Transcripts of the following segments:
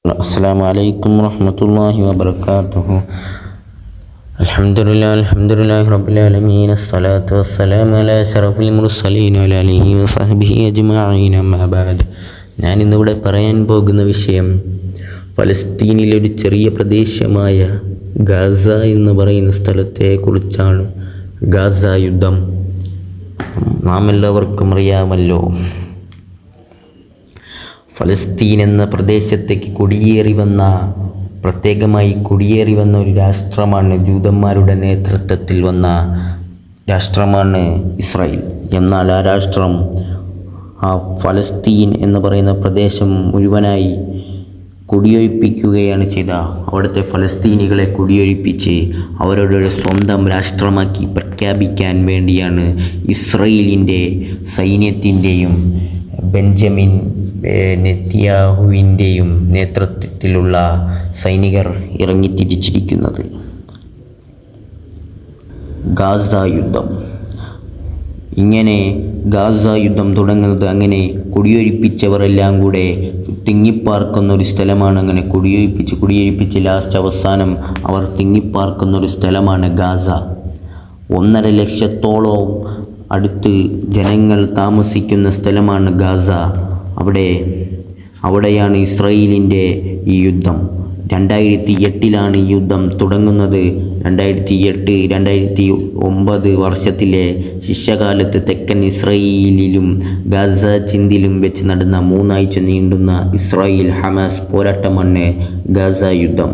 അസ്സലാമു അലൈക്കും വറഹ്മത്തുള്ളാഹി വബറകാതുഹു. അൽഹംദുലില്ലാഹി റബ്ബിൽ ആലമീൻ. അസ്സലാത്തു വസ്സലാമു അലാ അശ്റഫിൽ മുർസലീൻ വഅലാ ആലിഹി വസഹ്ബിഹി അജ്മഈൻ. അമ്മാ ബഅദ്. ഞാൻ ഇന്നിവിടെ പറയാൻ പോകുന്ന വിഷയം ഫലസ്തീനിലെ ഒരു ചെറിയ പ്രദേശമായ ഗാസ എന്ന് പറയുന്ന സ്ഥലത്തെക്കുറിച്ചാണ്. ഗാസ യുദ്ധം നാം എല്ലാവർക്കും അറിയാമല്ലോ. ഫലസ്തീൻ എന്ന പ്രദേശത്തേക്ക് പ്രത്യേകമായി കുടിയേറി വന്ന ഒരു രാഷ്ട്രമാണ്, ജൂതന്മാരുടെ നേതൃത്വത്തിൽ വന്ന രാഷ്ട്രമാണ് ഇസ്രായേൽ. എന്നാൽ ആ രാഷ്ട്രം ഫലസ്തീൻ എന്ന് പറയുന്ന പ്രദേശം മുഴുവനായി കുടിയൊഴിപ്പിക്കുകയാണ് ചെയ്ത. അവിടുത്തെ ഫലസ്തീനികളെ കുടിയൊഴിപ്പിച്ച് അവരുടെ സ്വന്തം രാഷ്ട്രമാക്കി പ്രഖ്യാപിക്കാൻ വേണ്ടിയാണ് ഇസ്രായേലിൻ്റെ സൈന്യത്തിൻ്റെയും ബെഞ്ചമിൻ നെതന്യാഹുവിൻ്റെയും നേതൃത്വത്തിലുള്ള സൈനികർ ഇറങ്ങിത്തിരിച്ചിരിക്കുന്നത്. ഗാസ യുദ്ധം ഗാസ യുദ്ധം തുടങ്ങുന്നത് അങ്ങനെ കുടിയൊഴിപ്പിച്ചവരെല്ലാം കൂടെ തിങ്ങിപ്പാർക്കുന്ന ഒരു സ്ഥലമാണ്. അങ്ങനെ കുടിയൊഴിപ്പിച്ച് ലാസ്റ്റ് അവസാനം അവർ തിങ്ങിപ്പാർക്കുന്ന ഒരു സ്ഥലമാണ് ഗാസ. 1.5 ലക്ഷത്തോളം അടുത്ത് ജനങ്ങൾ താമസിക്കുന്ന സ്ഥലമാണ് ഗാസ. അവിടെയാണ് ഇസ്രായേലിൻ്റെ ഈ യുദ്ധം. 2008 ഈ യുദ്ധം തുടങ്ങുന്നത്. 2008-2009 വർഷത്തിലെ ശിഷ്യകാലത്ത് തെക്കൻ ഇസ്രായേലിലും ഗാസ ചിന്തിലും വെച്ച് നടന്ന 3 ആഴ്ച നീണ്ടുന്ന ഇസ്രായേൽ ഹമാസ് പോരാട്ടമാണ് ഗാസ യുദ്ധം.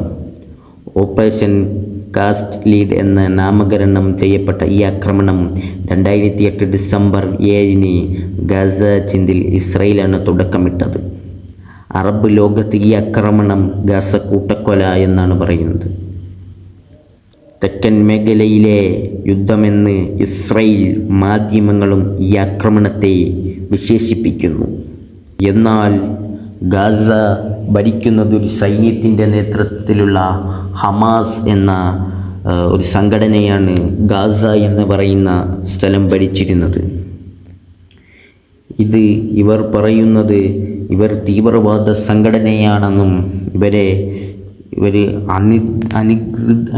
ഓപ്പറേഷൻ കാസ്റ്റ് ലീഡ് എന്ന നാമകരണം ചെയ്യപ്പെട്ട ഈ ആക്രമണം 2008 ഡിസംബർ 7 ഗാസ ചിന്തിൽ ഇസ്രായേലാണ് തുടക്കമിട്ടത്. അറബ് ലോകത്ത് ഈ ആക്രമണം ഗാസ കൂട്ടക്കൊല എന്നാണ് പറയുന്നത്. തെക്കൻ മേഖലയിലെ യുദ്ധമെന്ന് ഇസ്രായേൽ മാധ്യമങ്ങളും ഈ ആക്രമണത്തെ വിശേഷിപ്പിക്കുന്നു. എന്നാൽ ഗാസ ഭരിക്കുന്നത് ഒരു സൈന്യത്തിൻ്റെ നേതൃത്വത്തിലുള്ള ഹമാസ് എന്ന ഒരു സംഘടനയാണ്. ഗാസ എന്ന് പറയുന്ന സ്ഥലം ഭരിച്ചിരുന്നത്. ഇവർ പറയുന്നത് ഇവർ തീവ്രവാദ സംഘടനയാണെന്നും ഇവർ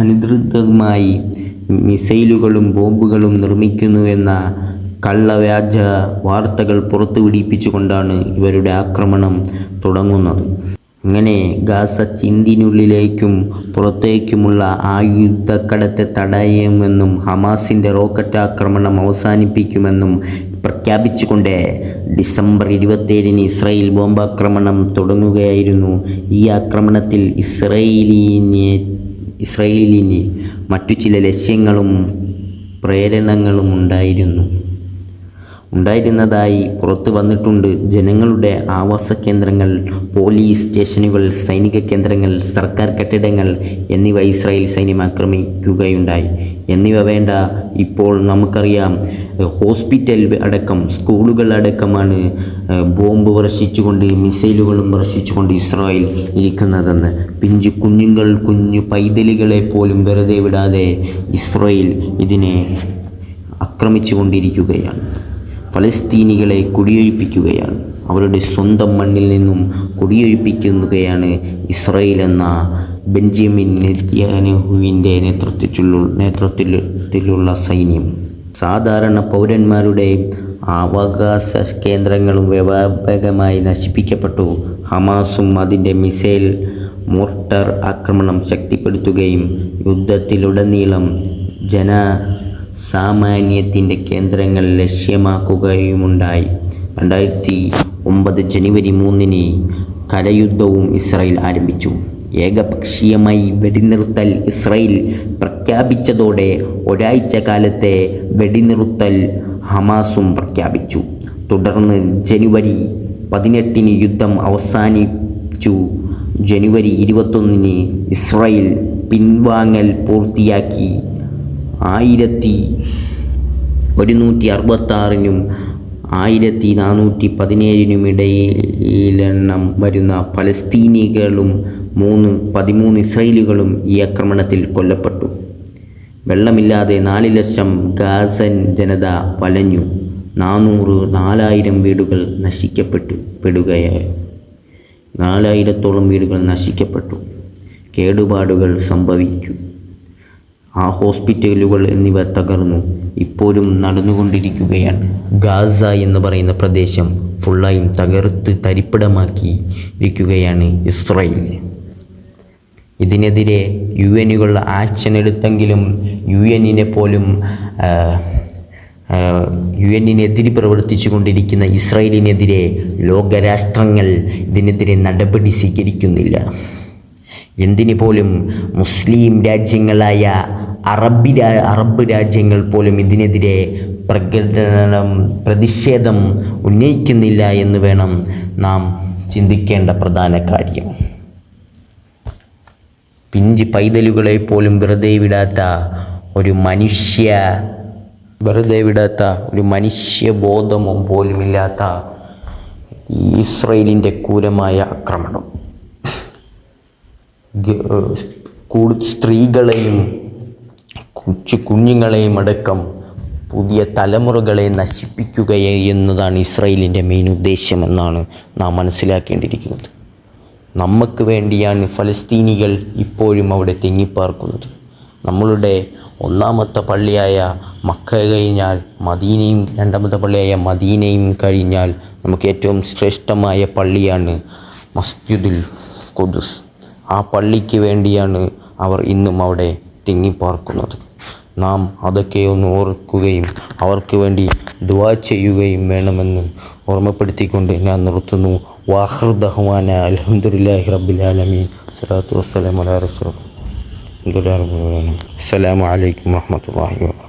അനധികൃതമായി മിസൈലുകളും ബോംബുകളും നിർമ്മിക്കുന്നു എന്ന കള്ളവ്യാജ വാർത്തകൾ പുറത്തുവിടിപ്പിച്ചുകൊണ്ടാണ് ഇവരുടെ ആക്രമണം തുടങ്ങുന്നത്. അങ്ങനെ ഗാസ ചിന്തിനുള്ളിലേക്കും പുറത്തേക്കുമുള്ള ആയുധക്കടത്ത് തടയുമെന്നും ഹമാസിൻ്റെ റോക്കറ്റ് ആക്രമണം അവസാനിപ്പിക്കുമെന്നും പ്രഖ്യാപിച്ചുകൊണ്ട് ഡിസംബർ 27 ഇസ്രായേൽ ബോംബാക്രമണം തുടങ്ങുകയായിരുന്നു. ഈ ആക്രമണത്തിൽ ഇസ്രായേലിന് മറ്റു ചില ലക്ഷ്യങ്ങളും പ്രേരണകളും ഉണ്ടായിരുന്നതായി പുറത്തു വന്നിട്ടുണ്ട്. ജനങ്ങളുടെ ആവാസ കേന്ദ്രങ്ങൾ, പോലീസ് സ്റ്റേഷനുകൾ, സൈനിക കേന്ദ്രങ്ങൾ, സർക്കാർ കെട്ടിടങ്ങൾ എന്നിവ ഇസ്രായേൽ സൈന്യം ആക്രമിക്കുകയുണ്ടായി. എന്നിവ വേണ്ട, ഇപ്പോൾ നമുക്കറിയാം ഹോസ്പിറ്റൽ അടക്കം സ്കൂളുകൾ അടക്കമാണ് ബോംബ് വർഷിച്ചുകൊണ്ട് മിസൈലുകളും വർഷിച്ചുകൊണ്ട് ഇസ്രായേൽ ഇരിക്കുന്നതെന്ന്. കുഞ്ഞു പൈതലുകളെ പോലും വെറുതെ വിടാതെ ഇസ്രായേൽ ഇതിനെ ആക്രമിച്ചു കൊണ്ടിരിക്കുകയാണ്. ഫലസ്തീനികളെ കുടിയൊഴിപ്പിക്കുകയാണ്. അവരുടെ സ്വന്തം മണ്ണിൽ നിന്നും കുടിയൊഴിപ്പിക്കുകയാണ് ഇസ്രായേൽ എന്ന ബെഞ്ചമിൻ നെതന്യാഹുവിൻ്റെ നേതൃത്വത്തിലുള്ള സൈന്യം. സാധാരണ പൗരന്മാരുടെ അവകാശ കേന്ദ്രങ്ങളും വ്യാപകമായി നശിപ്പിക്കപ്പെട്ടു. ഹമാസും അതിൻ്റെ മിസൈൽ മോർട്ടാർ ആക്രമണം ശക്തിപ്പെടുത്തുകയും യുദ്ധത്തിലുടനീളം സാമാന്യത്തിൻ്റെ കേന്ദ്രങ്ങൾ ലക്ഷ്യമാക്കുകയുമുണ്ടായി. 2009 ജനുവരി 3 കരയുദ്ധവും ഇസ്രായേൽ ആരംഭിച്ചു. ഏകപക്ഷീയമായി വെടിനിർത്തൽ ഇസ്രായേൽ പ്രഖ്യാപിച്ചതോടെ ഒരാഴ്ച കാലത്തെ വെടിനിർത്തൽ ഹമാസും പ്രഖ്യാപിച്ചു. തുടർന്ന് ജനുവരി 18 യുദ്ധം അവസാനിച്ചു. ജനുവരി 21 ഇസ്രായേൽ പിൻവാങ്ങൽ പൂർത്തിയാക്കി. 1166-നും 1417-നും ഇടയിലെണ്ണം വരുന്ന ഫലസ്തീനികളും 13 ഇസ്രായേലികളും ഈ ആക്രമണത്തിൽ കൊല്ലപ്പെട്ടു. വെള്ളമില്ലാതെ 4 ലക്ഷം ഗാസൻ ജനത വലഞ്ഞു. 400,000 വീടുകൾ നശിക്കപ്പെടുകയായി. 4000-ഓളം വീടുകൾ നശിക്കപ്പെട്ടു. കേടുപാടുകൾ സംഭവിച്ചു. ആ ഹോസ്പിറ്റലുകൾ എന്നിവ തകർന്നു. ഇപ്പോഴും നടന്നുകൊണ്ടിരിക്കുകയാണ്. ഗാസ എന്ന് പറയുന്ന പ്രദേശം ഫുള്ളായും തകർത്ത് തരിപ്പിടമാക്കി ഇരിക്കുകയാണ് ഇസ്രായേൽ. ഇതിനെതിരെ UN ആക്ഷൻ എടുത്തെങ്കിലും യുഎന്നിനെതിരെ പ്രവർത്തിച്ചു കൊണ്ടിരിക്കുന്ന ഇസ്രായേലിനെതിരെ ലോകരാഷ്ട്രങ്ങൾ ഇതിനെതിരെ നടപടി സ്വീകരിക്കുന്നില്ല. എന്തിനു പോലും മുസ്ലിം രാജ്യങ്ങളായ അറബ് രാജ്യങ്ങൾ പോലും ഇതിനെതിരെ പ്രതിഷേധം ഉന്നയിക്കുന്നില്ല എന്ന് വേണം നാം ചിന്തിക്കേണ്ട പ്രധാന കാര്യം. പിഞ്ച് പൈതലുകളെ പോലും വെറുതെ വിടാത്ത ഒരു മനുഷ്യബോധമോ പോലുമില്ലാത്ത ഇസ്രായേലിൻ്റെ ക്രൂരമായ ആക്രമണം സ്ത്രീകളെയും കുഞ്ഞുങ്ങളെയും അടക്കം പുതിയ തലമുറകളെ നശിപ്പിക്കുക എന്നതാണ് ഇസ്രായേലിൻ്റെ മെയിൻ ഉദ്ദേശമെന്നാണ് നാം മനസ്സിലാക്കേണ്ടിയിരിക്കുന്നത്. നമുക്ക് വേണ്ടിയാണ് ഫലസ്തീനികൾ ഇപ്പോഴും അവിടെ തിങ്ങിപ്പാർക്കുന്നത്. നമ്മളുടെ ഒന്നാമത്തെ പള്ളിയായ മക്ക കഴിഞ്ഞാൽ മദീനയും, രണ്ടാമത്തെ പള്ളിയായ മദീനയും കഴിഞ്ഞാൽ നമുക്ക് ഏറ്റവും ശ്രേഷ്ഠമായ പള്ളിയാണ് മസ്ജിദുൽ ഖുദ്സ്. ആ പള്ളിക്ക് വേണ്ടിയാണ് അവർ ഇന്നും അവിടെ തിങ്ങിപ്പാർക്കുന്നത്. നാം അതൊക്കെ ഒന്ന് ഓർക്കുകയും അവർക്ക് വേണ്ടി ദുആ ചെയ്യുകയും വേണമെന്ന് ഓർമ്മപ്പെടുത്തിക്കൊണ്ട് ഞാൻ നിർത്തുന്നു. വാഖിർ ദഅ്വാന അൽഹംദുലില്ലാഹി റബ്ബിൽ ആലമീൻ. സ്വലാത്തു വസ്സലാമു അലാ റസൂലില്ലാഹി. അസ്സലാമു അലൈക്കും വറഹ്മത്തുള്ളാഹി വബറകാതുഹു.